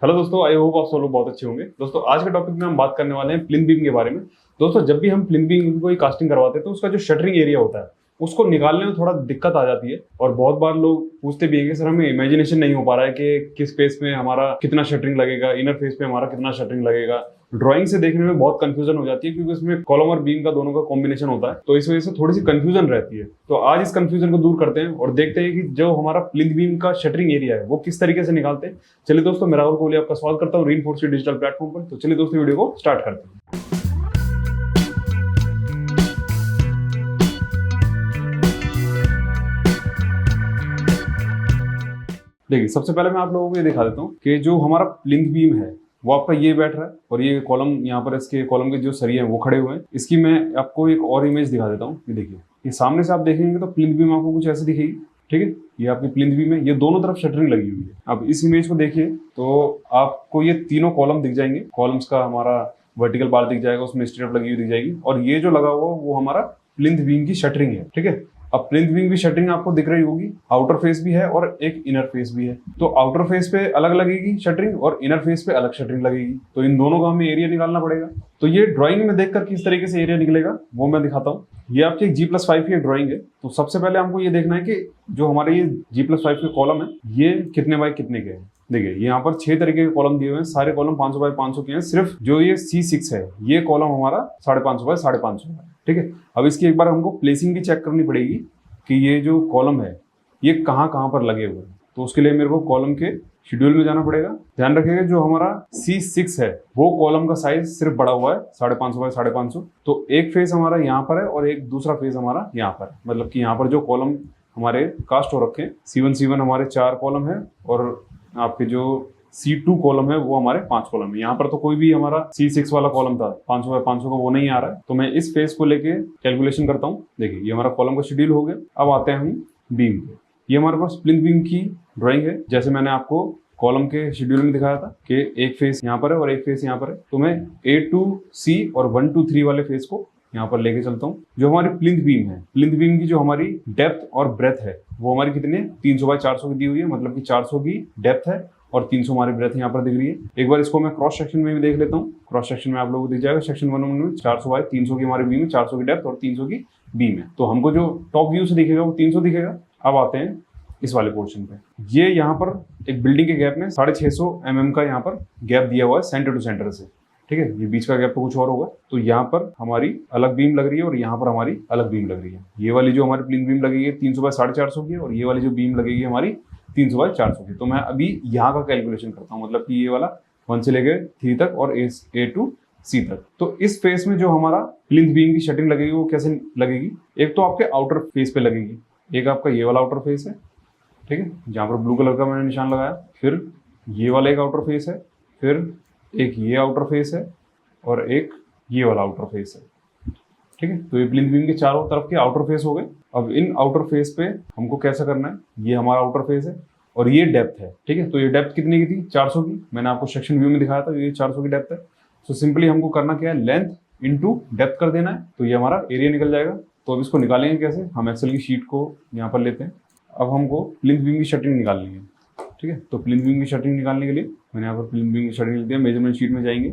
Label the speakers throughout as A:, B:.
A: Hello दोस्तों, I hope आप सब लोग बहुत अच्छे होंगे। दोस्तों आज के टॉपिक में हम बात करने वाले हैं प्लिंथ बीम के बारे में। दोस्तों जब भी हम प्लिंथ बीम की कोई कास्टिंग करवाते हैं तो उसका जो शटरिंग एरिया होता है उसको निकालने में थोड़ा दिक्कत आ जाती है और बहुत बार लोग पूछते भी हैं कि सर हमें इमेजिनेशन नहीं हो पा रहा है कि किस फेस में हमारा कितना शटरिंग लगेगा, इनर फेस पे हमारा कितना शटरिंग लगेगा। ड्राइंग से देखने में बहुत कंफ्यूजन हो जाती है क्योंकि उसमें कॉलम और बीम का दोनों का कॉम्बिनेशन होता है, तो इस वजह से थोड़ी सी कंफ्यूजन रहती है। तो आज इस कंफ्यूजन को दूर करते हैं और देखते हैं कि जो हमारा प्लिंथ बीम का शटरिंग एरिया है वो किस तरीके से निकालते हैं। चलिए दोस्तों, मैं राहुल कोहली आपका स्वागत करता हूँ रीइंफोर्स डिजिटल प्लेटफॉर्म पर। तो चलिए दोस्तों, वीडियो को स्टार्ट करते हैं। देखिए, सबसे पहले मैं आप लोगों को ये दिखा देता हूँ कि जो हमारा प्लिंथ बीम है वो आपका ये बैठ रहा है और ये कॉलम यहाँ पर इसके कॉलम के जो सरिये हैं वो खड़े हुए हैं। इसकी मैं आपको एक और इमेज दिखा देता हूँ। ये देखिए, ये सामने से आप देखेंगे तो प्लिंथ बीम आपको कुछ ऐसे दिखेगी। ठीक है, ये आपकी प्लिंथ बीम है, ये दोनों तरफ शटरिंग लगी हुई है। अब इस इमेज को देखिए तो आपको ये तीनों कॉलम दिख जाएंगे। कॉलम्स का हमारा वर्टिकल बार दिख जाएगा, उसमें स्ट्रिप लगी हुई दिख जाएगी और ये जो लगा हुआ वो हमारा प्लिंथ बीम की शटरिंग है। ठीक है, अब प्लिंथ बीम की शटरिंग आपको दिख रही होगी, आउटर फेस भी है और एक इनर फेस भी है। तो आउटर फेस पे अलग लगेगी शटरिंग और इनर फेस पे अलग शटरिंग लगेगी, तो इन दोनों का हमें एरिया निकालना पड़ेगा। तो ये ड्राइंग में देखकर किस तरीके से एरिया निकलेगा वो मैं दिखाता हूँ। ये आपकी एक G+5 की ड्राइंग है। तो सबसे पहले हमको ये देखना है कि जो हमारे ये G+5 के कॉलम है ये कितने बाय कितने के हैं। देखिए, यहाँ पर 6 तरीके के कॉलम दिए हुए हैं, सारे कॉलम 500 बाय 500 के हैं। सिर्फ जो ये C6 है ये कॉलम हमारा 550 बाय 550 है। ठीक है, अब इसकी एक बार हमको प्लेसिंग भी चेक करनी पड़ेगी कि ये जो कॉलम है ये कहाँ कहाँ पर लगे हुए हैं। तो उसके लिए मेरे को कॉलम के शेड्यूल में जाना पड़ेगा। ध्यान रखिएगा, जो हमारा C6 है वो कॉलम का साइज सिर्फ बड़ा हुआ है 550 बाय 550। तो एक फेस हमारा यहाँ पर है और एक दूसरा फेस हमारा यहाँ पर है। मतलब कि यहाँ पर जो कॉलम हमारे कास्ट हो रखे हैं C1 हमारे 4 कॉलम है और आपके जो C2 कॉलम है वो हमारे 5 कॉलम है। यहाँ पर तो कोई भी हमारा C6 वाला कॉलम था 500 बाय 500 का, वो नहीं आ रहा है। तो मैं इस फेस को लेके कैलकुलेशन करता हूँ। देखिए, ये हमारा कॉलम का शेड्यूल हो गया। अब आते हैं हम बीम पे। ये हमारे पास प्लिंथ बीम की ड्राइंग है। जैसे मैंने आपको कॉलम के शेड्यूल में दिखाया था कि एक फेस यहाँ पर है और एक फेस यहाँ पर है, तो मैं A to C और 1 to 3 वाले फेस को यहाँ पर लेके चलता हूँ। जो हमारी प्लिंथ बीम है, प्लिंथ बीम की जो हमारी डेप्थ और ब्रेथ है वो हमारी कितनी है, 300 बाय 400 की दी हुई है। मतलब कि 400 की डेप्थ है और 300 हमारी ब्रेथ यहाँ पर दिख रही है। एक बार इसको मैं क्रॉस सेक्शन में भी देख लेता हूँ। क्रॉस सेक्शन में आप लोगों को दिख जाएगा, सेक्शन 1 में 400 बाय 300 की हमारी बीम है, 400 की डेप्थ और 300 की बीम है। तो हमको जो टॉप व्यू से दिखेगा वो 300 दिखेगा। अब आते हैं इस वाले पोर्शन पे। ये यहाँ पर एक बिल्डिंग के गैप में 650 mm का यहाँ पर गैप दिया हुआ है सेंटर टू सेंटर से। ठीक है, ये बीच का गैप तो कुछ और होगा। तो यहाँ पर हमारी अलग बीम लग रही है और यहाँ पर हमारी अलग बीम लग रही है। ये वाली जो हमारी प्लिंथ बीम लगेगी 300 बाय 450 की और ये वाली जो बीम लगेगी हमारी 300 बाय 400 की। तो मैं अभी यहाँ का कैलकुलेशन करता हूँ, मतलब कि ये वाला 1 से लेकर 3 तक और A to C तक। तो इस फेस में जो हमारा प्लिंथ बीम की शटरिंग लगेगी वो कैसे लगेगी, एक तो आपके आउटर फेस पे लगेगी, एक आपका ये वाला आउटर फेस है। ठीक है, जहाँ पर ब्लू कलर का मैंने निशान लगाया, फिर ये वाला एक आउटर फेस है, फिर एक ये आउटर फेस है और एक ये वाला आउटर फेस है। ठीक है, तो ये प्लिंथ बीम के चारों तरफ के आउटर फेस हो गए। अब इन आउटर फेस पे हमको कैसा करना है, ये हमारा आउटर फेस है और ये डेप्थ है। ठीक है, तो ये डेप्थ कितनी की थी, 400 की। मैंने आपको सेक्शन व्यू में दिखाया था, ये 400 की डेप्थ है। तो सिंपली हमको करना क्या है, लेंथ इंटू डेप्थ कर देना है, तो ये हमारा एरिया निकल जाएगा। तो अब इसको निकालेंगे कैसे, हम एक्सेल की शीट को यहाँ पर लेते हैं। अब हमको प्लिंथ बीम की शटरिंग निकालनी है। ठीक है, तो प्लिंथ बीम की शटरिंग निकालने के लिए मैंने यहाँ पर प्लिंथ बीम की शटरिंग लिख दिया। मेजरमेंट शीट में जाएंगे।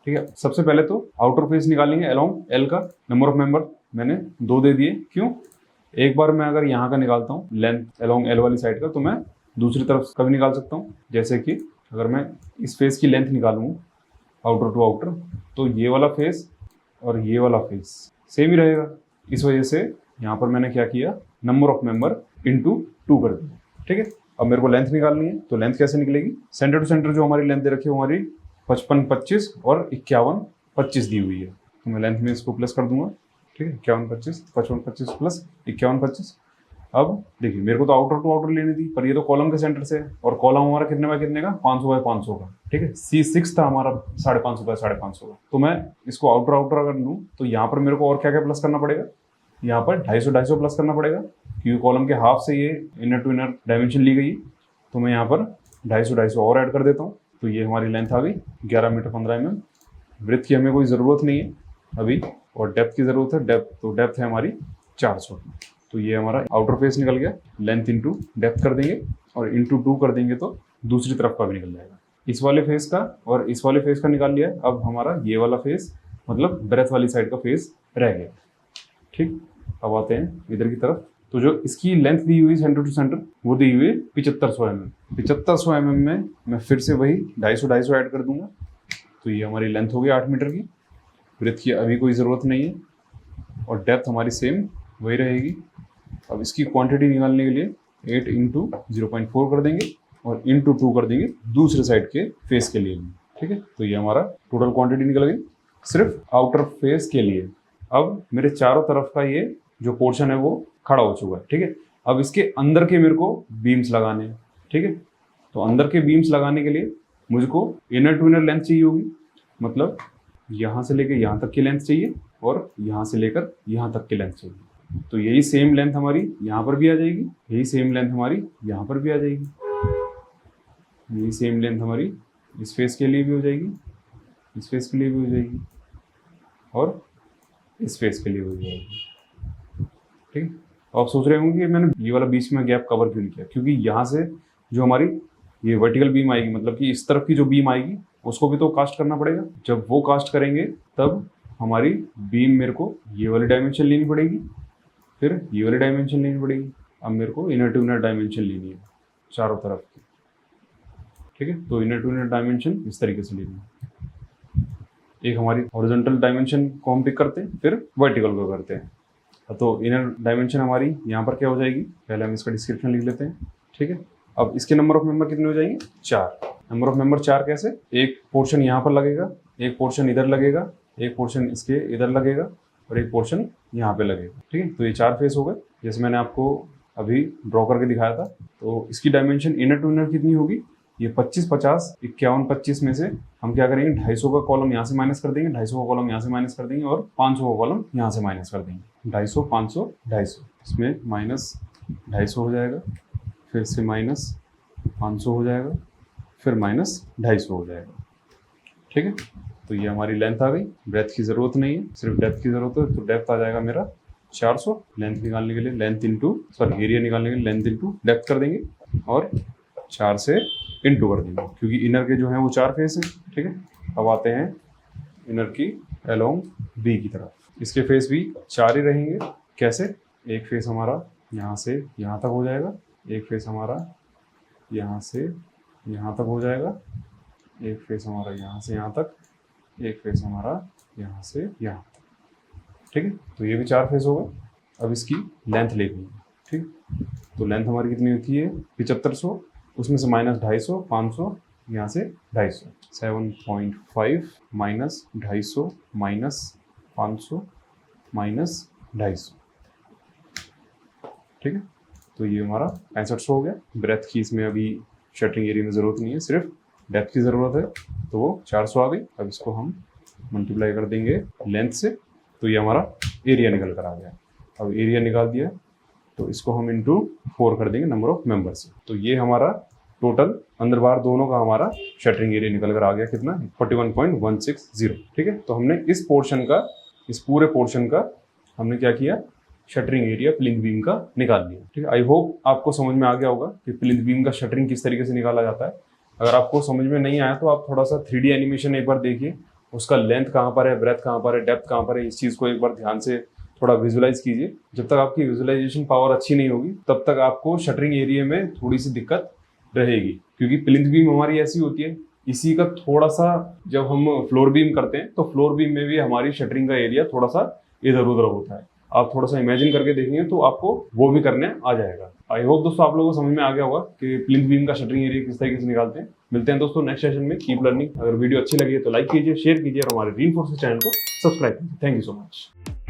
A: ठीक है, सबसे पहले तो आउटर फेस निकालेंगे अलोंग एल का। नंबर ऑफ मेंबर मैंने 2 दे दिए। क्यों, एक बार मैं अगर यहाँ का निकालता हूँ लेंथ अलोंग एल वाली साइड का, तो मैं दूसरी तरफ का भी निकाल सकता हूँ। जैसे कि अगर मैं इस फेस की लेंथ निकालूँ आउटर टू आउटर, तो ये वाला फेस और ये वाला फेस सेम ही रहेगा। इस वजह से यहाँ पर मैंने क्या किया, नंबर ऑफ मेंबर इंटू 2 कर दिया। ठीक है, अब मेरे को लेंथ निकालनी है। तो लेंथ कैसे निकलेगी, सेंटर टू सेंटर जो हमारी लेंथ दे रखी है हमारी 55 25 और 51 25 दी हुई है। तो मैं लेंथ में इसको प्लस कर दूंगा। ठीक है, 51 25 55 25 प्लस 51 25। अब देखिए, मेरे को तो आउटर टू आउटर लेनी थी, पर ये तो कॉलम के सेंटर से है और कॉलम हमारा कितने बाय कितने का, 500 बाय 500 का। ठीक है, C6 था हमारा 550 बाय 550 का। तो मैं इसको आउटर आउटर अगर लूँ तो यहाँ पर मेरे को और क्या क्या प्लस करना पड़ेगा, यहाँ पर 250 प्लस करना पड़ेगा क्योंकि कॉलम के हाफ से ये इनर टू इनर डायमेंशन ली गई। तो मैं यहाँ पर 250 और ऐड कर देता हूँ। तो ये हमारी लेंथ आ गई 11 मीटर 15 mm। ब्रेथ की हमें कोई ज़रूरत नहीं है अभी, और डेप्थ की ज़रूरत है। डेप्थ है हमारी 400। तो ये हमारा आउटर फेस निकल गया। लेंथ इंटू डेप्थ कर देंगे और इंटू 2 कर देंगे तो दूसरी तरफ का भी निकल जाएगा। इस वाले फेस का और इस वाले फेस का निकाल लिया है। अब हमारा ये वाला फेस मतलब ब्रेथ वाली साइड का फेस रह गया। ठीक, अब आते हैं इधर की तरफ। तो जो इसकी लेंथ दी हुई सेंटर टू सेंटर वो दी हुई है 7500 mm। 7500 mm में मैं फिर से वही 250 ऐड कर दूंगा। तो ये हमारी लेंथ हो गई 8 मीटर की। ब्रेथ की अभी कोई ज़रूरत नहीं है और डेप्थ हमारी सेम वही रहेगी। अब इसकी क्वांटिटी निकालने के लिए 8 इंटू 0.4 कर देंगे और इंटू 2 कर देंगे दूसरे साइड के फेस के लिए भी। ठीक है, तो ये हमारा टोटल क्वांटिटी निकल गई सिर्फ आउटर फेस के लिए। अब मेरे चारों तरफ का ये जो पोर्शन है वो खड़ा हो चुका है। ठीक है, अब इसके अंदर के मेरे को बीम्स लगाने हैं। ठीक है, तो अंदर के बीम्स लगाने के लिए मुझको इनर टू इनर लेंथ चाहिए होगी, मतलब यहाँ से लेकर यहाँ तक की लेंथ चाहिए और यहाँ से लेकर यहाँ तक की लेंथ चाहिए। तो यही सेम लेंथ हमारी यहाँ पर भी आ जाएगी, यही सेम लेंथ हमारी यहाँ पर भी आ जाएगी, यही सेम लेंथ हमारी इस फेस के लिए भी हो जाएगी, इस फेस के लिए भी हो जाएगी और इस फेस के लिए हो जाएगी। ठीक है, आप सोच रहे होंगे कि मैंने ये वाला बीच में गैप कवर क्यों नहीं किया, क्योंकि यहाँ से जो हमारी ये वर्टिकल बीम आएगी, मतलब कि इस तरफ की जो बीम आएगी उसको भी तो कास्ट करना पड़ेगा। जब वो कास्ट करेंगे तब हमारी बीम मेरे को ये वाली डायमेंशन लेनी पड़ेगी, फिर ये वाली डायमेंशन लेनी पड़ेगी। अब मेरे को इनर टू इनर डायमेंशन लेनी है चारों तरफ की। ठीक है, तो इनर टू इनर डायमेंशन इस तरीके से लेनी है। एक हमारी हॉरिजॉन्टल डायमेंशन को हम पिक करते हैं, फिर वर्टिकल को करते हैं। तो इनर डायमेंशन हमारी यहाँ पर क्या हो जाएगी, पहले हम इसका डिस्क्रिप्शन लिख लेते हैं। ठीक है, अब इसके नंबर ऑफ मेंबर कितने हो जाएंगे, 4। नंबर ऑफ मेंबर 4 कैसे, एक पोर्शन यहाँ पर लगेगा, एक पोर्शन इधर लगेगा, एक पोर्शन इसके इधर लगेगा और एक पोर्शन यहाँ पे लगेगा। ठीक है, तो ये 4 फेस हो गए जैसे मैंने आपको अभी ड्रॉ करके दिखाया था। तो इसकी डायमेंशन इनर टू इनर कितनी होगी, ये 25, 50, 51, 25 में से हम क्या करेंगे, 250 का कॉलम यहाँ से माइनस कर देंगे, 250 का कॉलम यहाँ से माइनस कर देंगे और 500 का कॉलम यहाँ से माइनस कर देंगे। 250, 500, 250, इसमें माइनस 250 हो जाएगा, फिर से माइनस 500 हो जाएगा, फिर माइनस 250 हो जाएगा। ठीक है, तो ये हमारी लेंथ आ गई। ब्रेथ की ज़रूरत नहीं है, सिर्फ डेप्थ की ज़रूरत है। तो डेप्थ आ जाएगा मेरा 400। लेंथ निकालने के लिए लेंथ इंटू एरिया निकालने के लिए लेंथ इंटू डेप्थ कर देंगे और 4 से इंटू कर देंगे, क्योंकि इनर के जो हैं वो 4 फेस हैं। ठीक है, अब आते हैं इनर की अलोंग बी की तरफ। इसके फेस भी 4 ही रहेंगे। कैसे, एक फेस हमारा यहाँ से यहाँ तक हो जाएगा, एक फेस हमारा यहाँ से यहाँ तक हो जाएगा, एक फेस हमारा यहाँ से यहाँ तक, एक फेस हमारा यहाँ से यहाँ तक। ठीक है, तो ये भी 4 फेस हो गए। अब इसकी लेंथ लेनी है। ठीक, तो लेंथ हमारी कितनी होती है, 7500, उसमें से माइनस 250, 500, यहाँ से 250, 7.5 माइनस 250 माइनस 500 माइनस 250। ठीक है, तो ये हमारा 6500 हो गया। ब्रेथ की इसमें अभी शटरिंग एरिया में ज़रूरत नहीं है, सिर्फ डेप्थ की ज़रूरत है, तो वो 400 आ गई। अब इसको हम मल्टीप्लाई कर देंगे लेंथ से, तो ये हमारा एरिया निकल कर आ गया। अब एरिया निकाल दिया तो इसको हम इंटू 4 कर देंगे नंबर ऑफ मेंबर से। तो ये हमारा टोटल अंदर बाहर दोनों का हमारा शटरिंग एरिया निकल कर आ गया कितना, 41.160। ठीक है, तो हमने इस पोर्शन का, इस पूरे पोर्शन का हमने क्या किया, शटरिंग एरिया प्लिंथ बीम का निकाल लिया। ठीक है, आई होप आपको समझ में आ गया होगा कि प्लिंथ बीम का शटरिंग किस तरीके से निकाला जाता है। अगर आपको समझ में नहीं आया तो आप थोड़ा सा 3D एनिमेशन एक बार देखिए, उसका लेंथ कहाँ पर है, ब्रेथ कहाँ पर है, डेप्थ कहाँ पर है, इस चीज़ को एक बार ध्यान से थोड़ा विजुलाइज कीजिए। जब तक आपकी विजुलाइजेशन पावर अच्छी नहीं होगी तब तक आपको शटरिंग एरिया में थोड़ी सी दिक्कत रहेगी, क्योंकि प्लिंथ बीम हमारी ऐसी होती है, इसी का थोड़ा सा जब हम फ्लोर बीम करते हैं तो फ्लोर बीम में भी हमारी शटरिंग का एरिया थोड़ा सा इधर उधर होता है। आप थोड़ा सा इमेजिन करके देखेंगे तो आपको वो भी करने आ जाएगा। आई होप दोस्तों आप लोगों को समझ में आ गया होगा कि प्लिंथ बीम का शटरिंग एरिया किस तरीके से निकालते हैं। मिलते हैं दोस्तों नेक्स्ट सेशन में। Keep learning. अगर वीडियो अच्छी लगी है तो लाइक कीजिए, शेयर कीजिए और हमारे रीइंफोर्स चैनल को सब्सक्राइब कीजिए। Thank you so much.